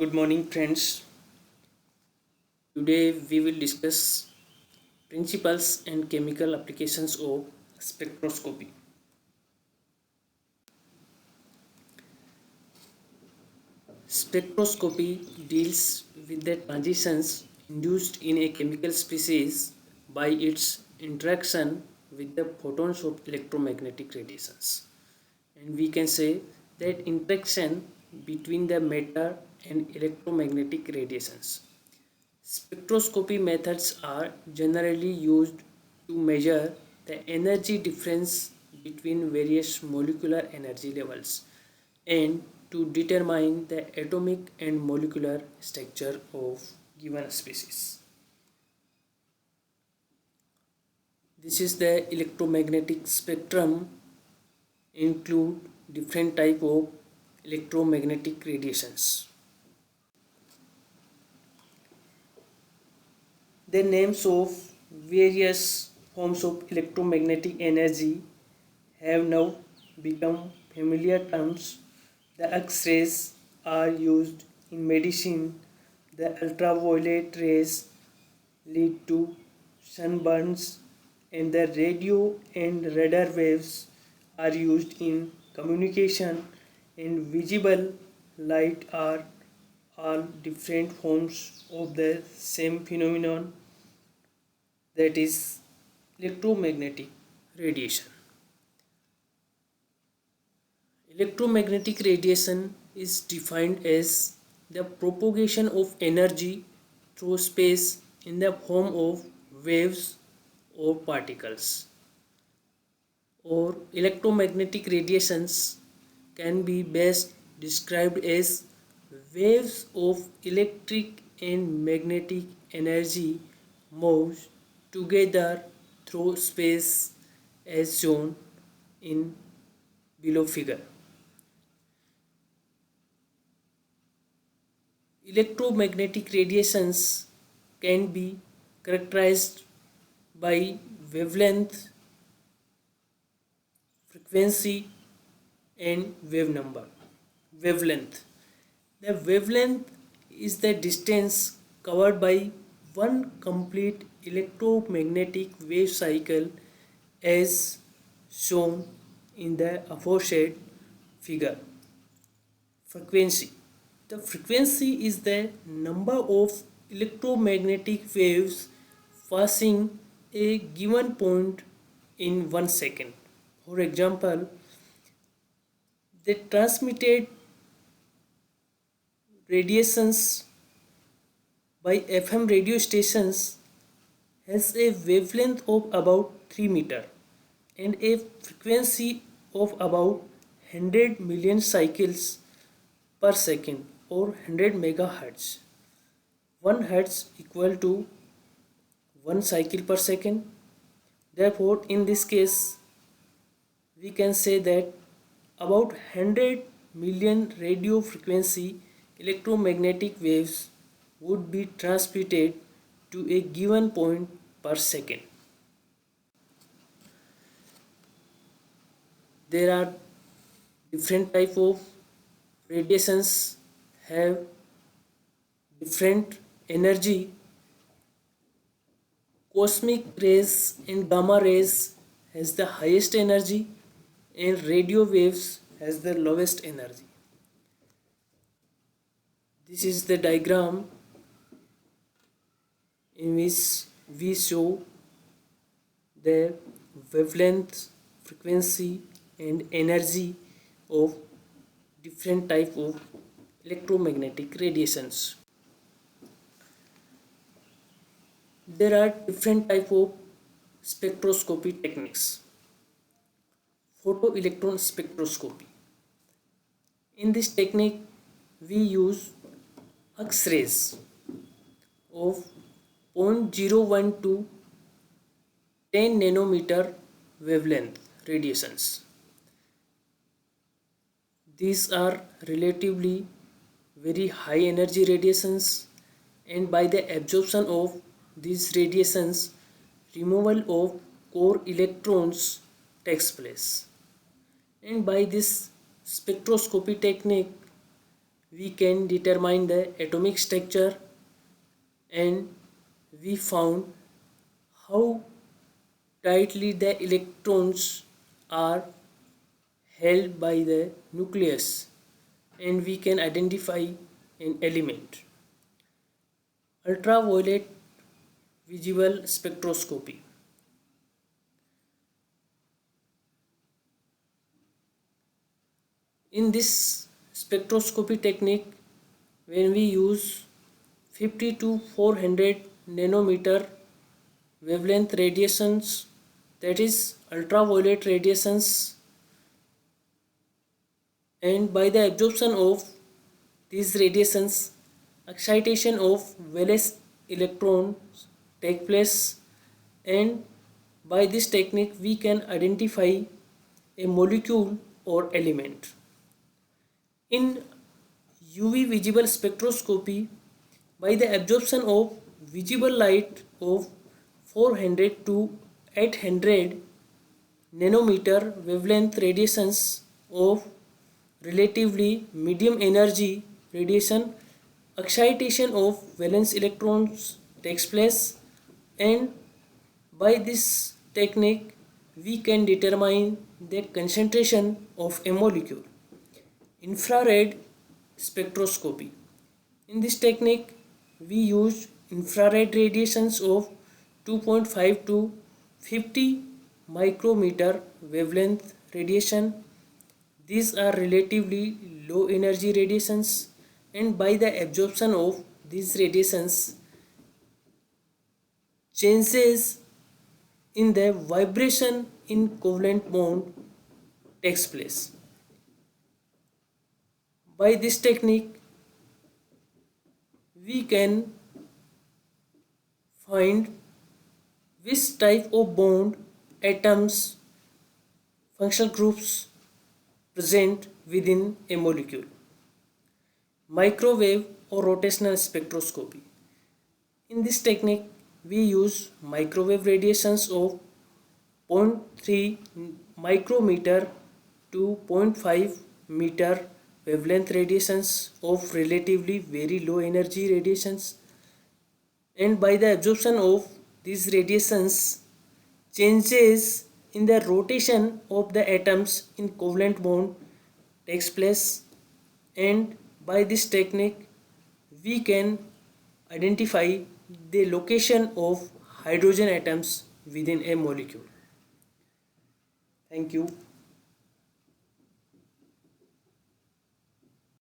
Good morning, friends. Today we will discuss principles and chemical applications of spectroscopy. Spectroscopy deals with the transitions induced in a chemical species by its interaction with the photons of electromagnetic radiations. And we can say that interaction between the matter and electromagnetic radiations. Spectroscopy methods are generally used to measure the energy difference between various molecular energy levels and to determine the atomic and molecular structure of given species. This is the electromagnetic spectrum include different type of electromagnetic radiations. The names of various forms of electromagnetic energy have now become familiar terms. The X-rays are used in medicine. The ultraviolet rays lead to sunburns, and the radio and radar waves are used in communication, and visible light are all different forms of the same phenomenon, that is electromagnetic radiation. Electromagnetic radiation is defined as the propagation of energy through space in the form of waves or particles. Or electromagnetic radiations can be best described as waves of electric and magnetic energy moves together through space as shown in below figure. Electromagnetic radiations can be characterized by wavelength, frequency, and wave number. Wavelength. The wavelength is the distance covered by one complete electromagnetic wave cycle as shown in the aforesaid figure. Frequency. The frequency is the number of electromagnetic waves passing a given point in 1 second. For example, the transmitted radiations by FM radio stations has a wavelength of about 3 meter and a frequency of about 100 million cycles per second or 100 megahertz. 1 hertz equal to 1 cycle per second. Therefore, in this case, we can say that about 100 million radio frequency electromagnetic waves would be transmitted to a given point per second. There are different type of radiations have different energy. Cosmic rays and gamma rays has the highest energy and radio waves has the lowest energy. This is the diagram in which we show the wavelength, frequency and energy of different type of electromagnetic radiations. There are different type of spectroscopy techniques. Photoelectron spectroscopy. In this technique, we use X-rays of 0.01 to 10 nanometer wavelength radiations. These are relatively very high energy radiations, and by the absorption of these radiations, removal of core electrons takes place. And by this spectroscopy technique, we can determine the atomic structure, and we found how tightly the electrons are held by the nucleus, and we can identify an element. Ultraviolet visible spectroscopy. In this spectroscopy technique, when we use 50 to 400 nanometer wavelength radiations, that is ultraviolet radiations, and by the absorption of these radiations, excitation of valence electrons take place, and by this technique we can identify a molecule or element. In UV visible spectroscopy, by the absorption of visible light of 400 to 800 nanometer wavelength radiations of relatively medium energy radiation, excitation of valence electrons takes place, and by this technique we can determine the concentration of a molecule. Infrared spectroscopy. In this technique, we use infrared radiations of 2.5 to 50 micrometer wavelength radiation. These are relatively low energy radiations, and by the absorption of these radiations, changes in the vibration in covalent bond takes place. By this technique, we can find which type of bond, atoms, functional groups present within a molecule. Microwave or rotational spectroscopy. In this technique, we use microwave radiations of zero point 0.3 micrometer to 0 0.5 meter wavelength radiations of relatively very low energy radiations, and by the absorption of these radiations, changes in the rotation of the atoms in covalent bond takes place, and by this technique we can identify the location of hydrogen atoms within a molecule. Thank you.